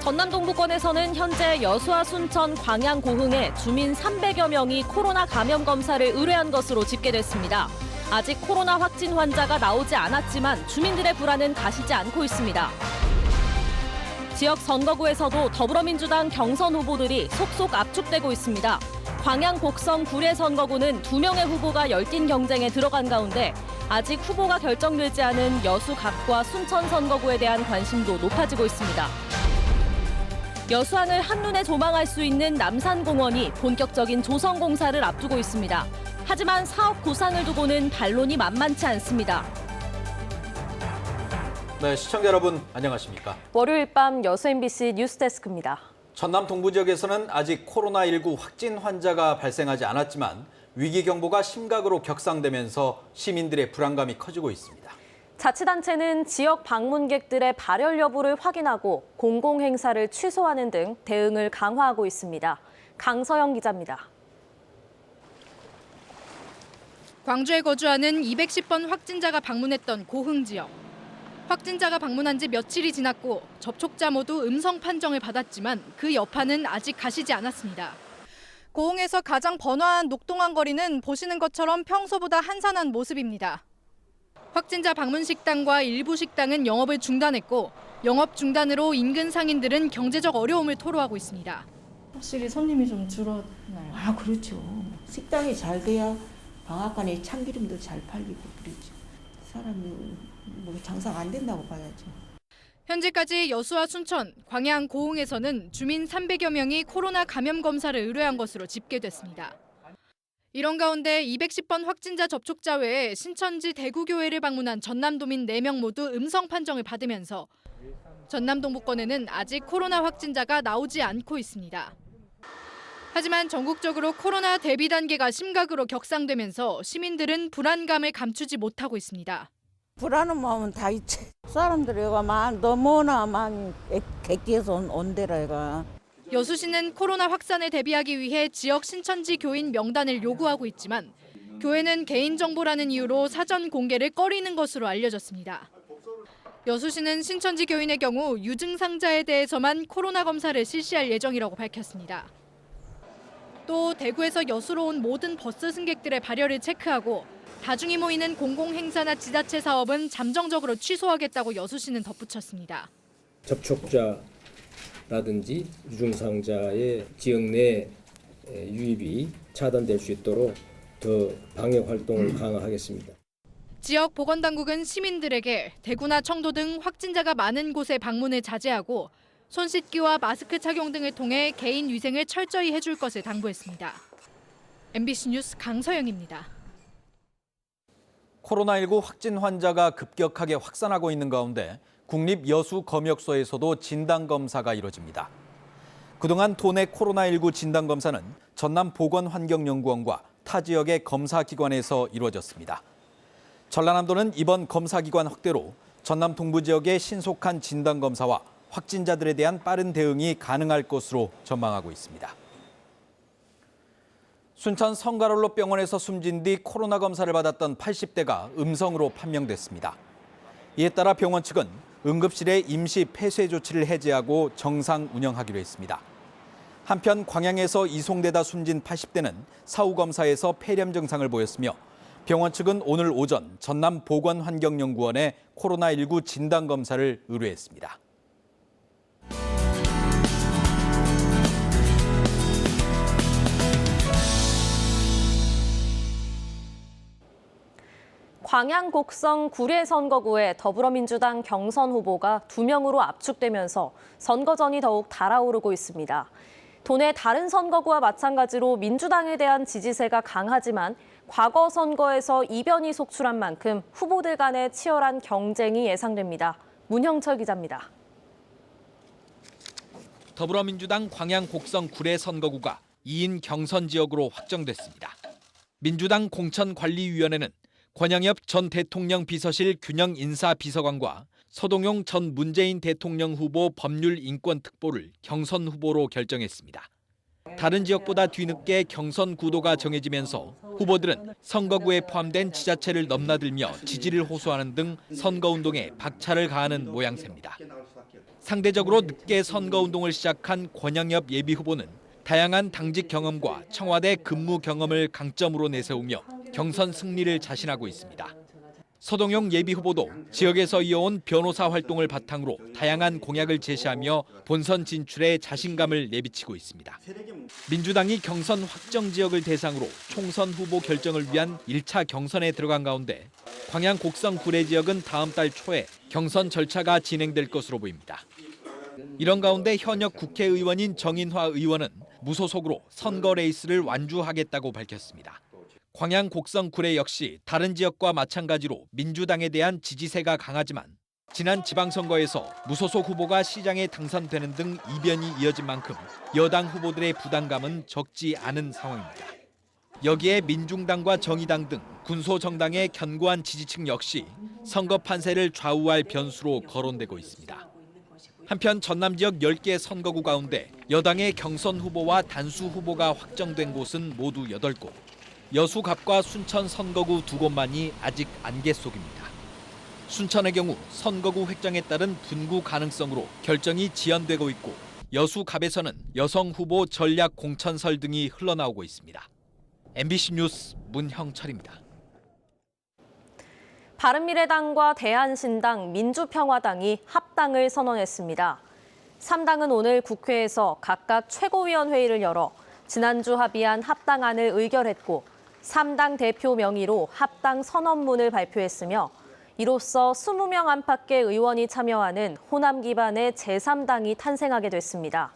전남 동부권에서는 현재 여수와 순천, 광양, 고흥에 주민 300여 명이 코로나 감염 검사를 의뢰한 것으로 집계됐습니다. 아직 코로나 확진 환자가 나오지 않았지만 주민들의 불안은 가시지 않고 있습니다. 지역 선거구에서도 더불어민주당 경선 후보들이 속속 압축되고 있습니다. 광양 곡성 구례 선거구는 2명의 후보가 열띤 경쟁에 들어간 가운데 아직 후보가 결정되지 않은 여수 갑과 순천 선거구에 대한 관심도 높아지고 있습니다. 여수항을 한눈에 조망할 수 있는 남산공원이 본격적인 조성 공사를 앞두고 있습니다. 하지만 사업 구상을 두고는 반론이 만만치 않습니다. 네, 시청자 여러분 안녕하십니까? 월요일 밤 여수 MBC 뉴스데스크입니다. 전남 동부 지역에서는 아직 코로나19 확진 환자가 발생하지 않았지만 위기 경보가 심각으로 격상되면서 시민들의 불안감이 커지고 있습니다. 자치단체는 지역 방문객들의 발열 여부를 확인하고 공공행사를 취소하는 등 대응을 강화하고 있습니다. 강서영 기자입니다. 광주에 거주하는 210번 확진자가 방문했던 고흥 지역. 확진자가 방문한 지 며칠이 지났고 접촉자 모두 음성 판정을 받았지만 그 여파는 아직 가시지 않았습니다. 고흥에서 가장 번화한 녹동항 거리는 보시는 것처럼 평소보다 한산한 모습입니다. 확진자 방문 식당과 일부 식당은 영업을 중단했고 영업 중단으로 인근 상인들은 경제적 어려움을 토로하고 있습니다. 확실히 손님이 좀 줄었나요? 아, 그렇죠. 식당이 잘 돼야 방앗간에 참기름도 잘 팔리고 그러죠. 사람이 뭐 장사가 안 된다고 봐야죠. 현재까지 여수와 순천, 광양, 고흥에서는 주민 300여 명이 코로나 감염 검사를 의뢰한 것으로 집계됐습니다. 이런 가운데 210번 확진자 접촉자 외에 신천지 대구교회를 방문한 전남도민 4명 모두 음성 판정을 받으면서 전남 동부권에는 아직 코로나 확진자가 나오지 않고 있습니다. 하지만 전국적으로 코로나 대비 단계가 심각으로 격상되면서 시민들은 불안감을 감추지 못하고 있습니다. 불안한 마음은 다 있지. 사람들이 너무나 많이 객기에서 온대라 얘가. 여수시는 코로나 확산에 대비하기 위해 지역 신천지 교인 명단을 요구하고 있지만 교회는 개인정보라는 이유로 사전 공개를 꺼리는 것으로 알려졌습니다. 여수시는 신천지 교인의 경우 유증상자에 대해서만 코로나 검사를 실시할 예정이라고 밝혔습니다. 또 대구에서 여수로 온 모든 버스 승객들의 발열을 체크하고 다중이 모이는 공공행사나 지자체 사업은 잠정적으로 취소하겠다고 여수시는 덧붙였습니다. 접촉자라든지 유증상자의 지역 내 유입이 차단될 수 있도록 더 방역 활동을 강화하겠습니다. 지역 보건당국은 시민들에게 대구나 청도 등 확진자가 많은 곳에 방문을 자제하고 손 씻기와 마스크 착용 등을 통해 개인 위생을 철저히 해줄 것을 당부했습니다. MBC 뉴스 강서영입니다. 코로나19 확진 환자가 급격하게 확산하고 있는 가운데 국립여수검역소에서도 진단검사가 이뤄집니다. 그동안 도내 코로나19 진단검사는 전남보건환경연구원과 타 지역의 검사기관에서 이루어졌습니다. 전라남도는 이번 검사기관 확대로 전남 동부 지역의 신속한 진단검사와 확진자들에 대한 빠른 대응이 가능할 것으로 전망하고 있습니다. 순천 성가롤로 병원에서 숨진 뒤 코로나 검사를 받았던 80대가 음성으로 판명됐습니다. 이에 따라 병원 측은 응급실의 임시 폐쇄 조치를 해제하고 정상 운영하기로 했습니다. 한편 광양에서 이송되다 숨진 80대는 사후 검사에서 폐렴 증상을 보였으며 병원 측은 오늘 오전 전남보건환경연구원에 코로나19 진단검사를 의뢰했습니다. 광양 곡성 구례 선거구에 더불어민주당 경선 후보가 2명으로 압축되면서 선거전이 더욱 달아오르고 있습니다. 도내 다른 선거구와 마찬가지로 민주당에 대한 지지세가 강하지만 과거 선거에서 이변이 속출한 만큼 후보들 간의 치열한 경쟁이 예상됩니다. 문형철 기자입니다. 더불어민주당 광양 곡성 구례 선거구가 2인 경선 지역으로 확정됐습니다. 민주당 공천관리위원회는 권영엽 전 대통령 비서실 균형인사비서관과 서동용 전 문재인 대통령 후보 법률인권특보를 경선 후보로 결정했습니다. 다른 지역보다 뒤늦게 경선 구도가 정해지면서 후보들은 선거구에 포함된 지자체를 넘나들며 지지를 호소하는 등 선거운동에 박차를 가하는 모양새입니다. 상대적으로 늦게 선거운동을 시작한 권양엽 예비후보는 다양한 당직 경험과 청와대 근무 경험을 강점으로 내세우며 경선 승리를 자신하고 있습니다. 서동용 예비후보도 지역에서 이어온 변호사 활동을 바탕으로 다양한 공약을 제시하며 본선 진출에 자신감을 내비치고 있습니다. 민주당이 경선 확정 지역을 대상으로 총선 후보 결정을 위한 1차 경선에 들어간 가운데 광양 곡성 구례 지역은 다음 달 초에 경선 절차가 진행될 것으로 보입니다. 이런 가운데 현역 국회의원인 정인화 의원은 무소속으로 선거 레이스를 완주하겠다고 밝혔습니다. 광양 곡성 구례 역시 다른 지역과 마찬가지로 민주당에 대한 지지세가 강하지만 지난 지방선거에서 무소속 후보가 시장에 당선되는 등 이변이 이어진 만큼 여당 후보들의 부담감은 적지 않은 상황입니다. 여기에 민중당과 정의당 등 군소정당의 견고한 지지층 역시 선거 판세를 좌우할 변수로 거론되고 있습니다. 한편 전남 지역 10개 선거구 가운데 여당의 경선 후보와 단수 후보가 확정된 곳은 모두 8곳. 여수갑과 순천 선거구 2곳만이 아직 안개 속입니다. 순천의 경우 선거구 획정에 따른 분구 가능성으로 결정이 지연되고 있고 여수갑에서는 여성 후보 전략 공천설 등이 흘러나오고 있습니다. MBC 뉴스 문형철입니다. 바른미래당과 대한신당, 민주평화당이 합당을 선언했습니다. 3당은 오늘 국회에서 각각 최고위원회의를 열어 지난주 합의한 합당안을 의결했고 3당 대표 명의로 합당 선언문을 발표했으며 이로써 20명 안팎의 의원이 참여하는 호남 기반의 제3당이 탄생하게 됐습니다.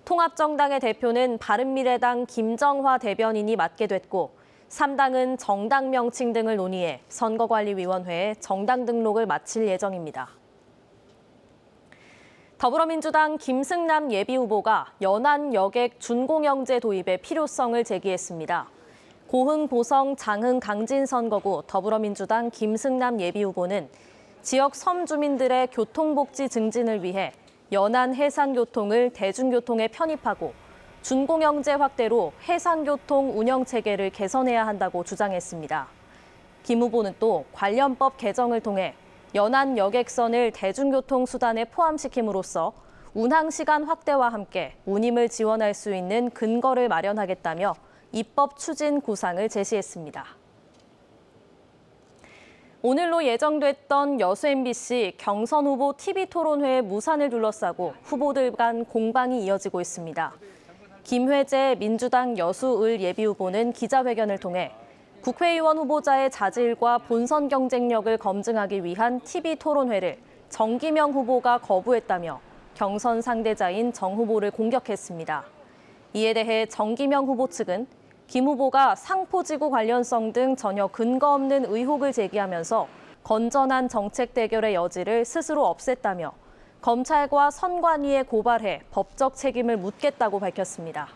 통합정당의 대표는 바른미래당 김정화 대변인이 맡게 됐고 3당은 정당 명칭 등을 논의해 선거관리위원회에 정당 등록을 마칠 예정입니다. 더불어민주당 김승남 예비후보가 연안 여객 준공영제 도입의 필요성을 제기했습니다. 고흥, 보성, 장흥, 강진 선거구 더불어민주당 김승남 예비후보는 지역 섬 주민들의 교통복지 증진을 위해 연안 해상교통을 대중교통에 편입하고 준공영제 확대로 해상교통 운영체계를 개선해야 한다고 주장했습니다. 김 후보는 또 관련법 개정을 통해 연안 여객선을 대중교통 수단에 포함시킴으로써 운항시간 확대와 함께 운임을 지원할 수 있는 근거를 마련하겠다며 입법 추진 구상을 제시했습니다. 오늘로 예정됐던 여수 MBC 경선 후보 TV토론회의 무산을 둘러싸고 후보들 간 공방이 이어지고 있습니다. 김회재 민주당 여수을 예비후보는 기자회견을 통해 국회의원 후보자의 자질과 본선 경쟁력을 검증하기 위한 TV토론회를 정기명 후보가 거부했다며 경선 상대자인 정 후보를 공격했습니다. 이에 대해 정기명 후보 측은 김 후보가 상포지구 관련성 등 전혀 근거 없는 의혹을 제기하면서 건전한 정책 대결의 여지를 스스로 없앴다며 검찰과 선관위에 고발해 법적 책임을 묻겠다고 밝혔습니다.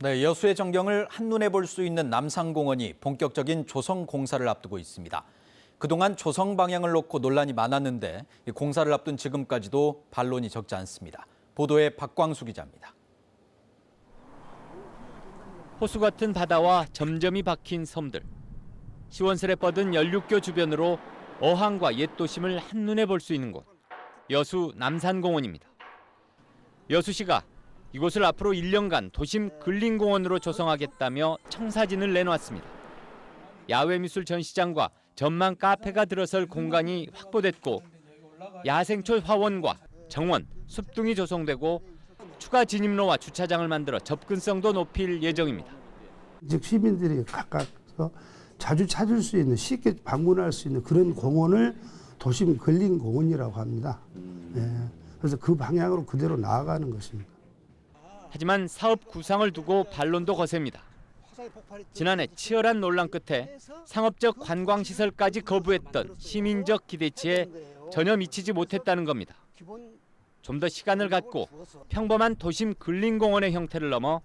네, 여수의 전경을 한눈에 볼 수 있는 남산공원이 본격적인 조성 공사를 앞두고 있습니다. 그동안 조성 방향을 놓고 논란이 많았는데 공사를 앞둔 지금까지도 반론이 적지 않습니다. 보도에 박광수 기자입니다. 호수 같은 바다와 점점이 박힌 섬들. 시원스레 뻗은 연륙교 주변으로 어항과 옛 도심을 한눈에 볼 수 있는 곳. 여수 남산공원입니다. 여수시가 이곳을 앞으로 1년간 도심 근린공원으로 조성하겠다며 청사진을 내놓았습니다. 야외미술 전시장과 전망 카페가 들어설 공간이 확보됐고 야생초 화원과 정원, 숲등이 조성되고 추가 진입로와 주차장을 만들어 접근성도 높일 예정입니다. 즉 시민들이 가까워서 자주 찾을 수 있는 쉽게 방문할 수 있는 그런 공원을 도심 근린공원이라고 합니다. 그래서 그 방향으로 그대로 나아가는 것입니다. 하지만 사업 구상을 두고 반론도 거셉니다. 지난해 치열한 논란 끝에 상업적 관광시설까지 거부했던 시민적 기대치에 전혀 미치지 못했다는 겁니다. 좀 더 시간을 갖고 평범한 도심 근린공원의 형태를 넘어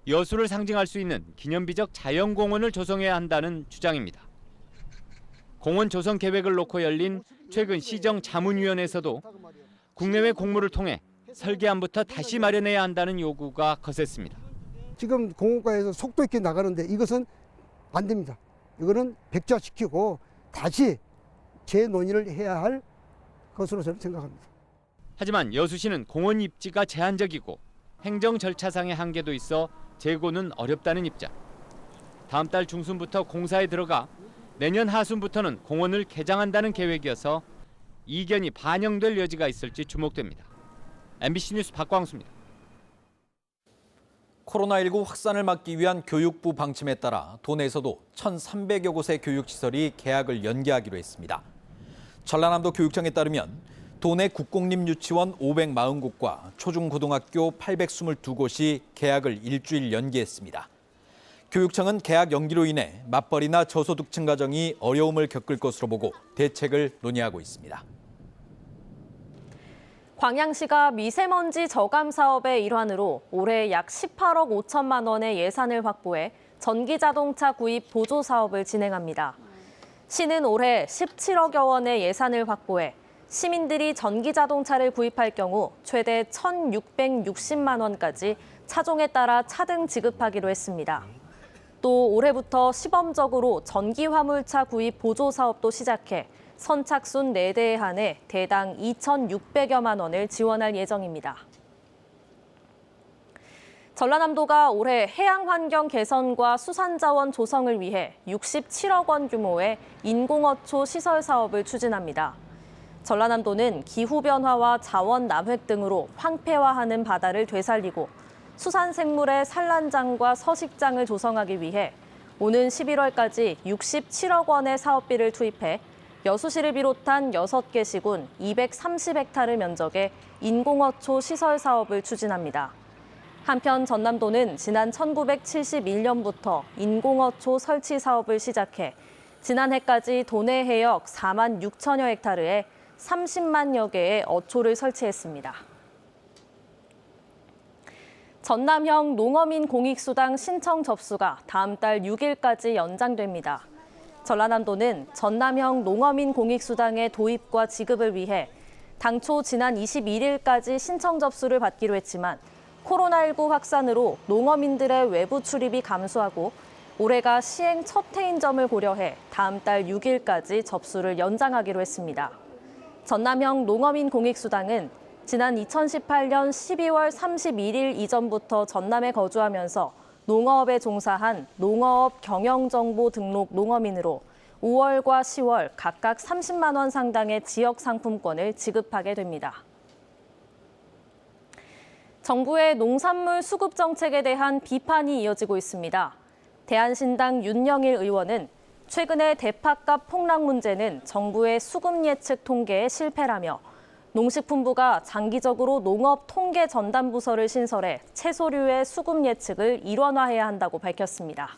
여수를 상징할 수 있는 기념비적 자연공원을 조성해야 한다는 주장입니다. 공원 조성 계획을 놓고 열린 최근 시정자문위원회에서도 국내외 공모를 통해 설계안부터 다시 마련해야 한다는 요구가 거셌습니다. 지금 공원가에서 속도 있게 나가는데 이것은 안 됩니다. 이거는 백자시키고 다시 재논의를 해야 할 것으로 저는 생각합니다. 하지만 여수시는 공원 입지가 제한적이고 행정 절차상의 한계도 있어 재고는 어렵다는 입장. 다음 달 중순부터 공사에 들어가 내년 하순부터는 공원을 개장한다는 계획이어서 이견이 반영될 여지가 있을지 주목됩니다. MBC 뉴스 박광수입니다. 코로나19 확산을 막기 위한 교육부 방침에 따라 도내에서도 1,300여 곳의 교육시설이 개학을 연기하기로 했습니다. 전라남도 교육청에 따르면 도내 국공립 유치원 540곳과 초중고등학교 822곳이 개학을 일주일 연기했습니다. 교육청은 개학 연기로 인해 맞벌이나 저소득층 가정이 어려움을 겪을 것으로 보고 대책을 논의하고 있습니다. 광양시가 미세먼지 저감 사업의 일환으로 올해 약 18억 5천만 원의 예산을 확보해 전기자동차 구입 보조 사업을 진행합니다. 시는 올해 17억여 원의 예산을 확보해 시민들이 전기자동차를 구입할 경우 최대 1,660만 원까지 차종에 따라 차등 지급하기로 했습니다. 또 올해부터 시범적으로 전기화물차 구입 보조 사업도 시작해 선착순 4대에 한해 대당 2,600여만 원을 지원할 예정입니다. 전라남도가 올해 해양환경 개선과 수산자원 조성을 위해 67억 원 규모의 인공어초 시설 사업을 추진합니다. 전라남도는 기후변화와 자원 남획 등으로 황폐화하는 바다를 되살리고 수산생물의 산란장과 서식장을 조성하기 위해 오는 11월까지 67억 원의 사업비를 투입해 여수시를 비롯한 6개 시군 230헥타르 면적의 인공어초 시설 사업을 추진합니다. 한편 전남도는 지난 1971년부터 인공어초 설치 사업을 시작해 지난해까지 도내 해역 4만 6천여 헥타르에 30만여 개의 어초를 설치했습니다. 전남형 농어민 공익수당 신청 접수가 다음 달 6일까지 연장됩니다. 전라남도는 전남형 농어민 공익수당의 도입과 지급을 위해 당초 지난 21일까지 신청 접수를 받기로 했지만 코로나19 확산으로 농어민들의 외부 출입이 감소하고 올해가 시행 첫 해인 점을 고려해 다음 달 6일까지 접수를 연장하기로 했습니다. 전남형 농어민 공익수당은 지난 2018년 12월 31일 이전부터 전남에 거주하면서 농어업에 종사한 농어업 경영정보 등록 농어민으로 5월과 10월 각각 30만 원 상당의 지역 상품권을 지급하게 됩니다. 정부의 농산물 수급 정책에 대한 비판이 이어지고 있습니다. 대한신당 윤영일 의원은 최근의 대파값 폭락 문제는 정부의 수급 예측 통계에 실패라며 농식품부가 장기적으로 농업 통계 전담 부서를 신설해 채소류의 수급 예측을 일원화해야 한다고 밝혔습니다.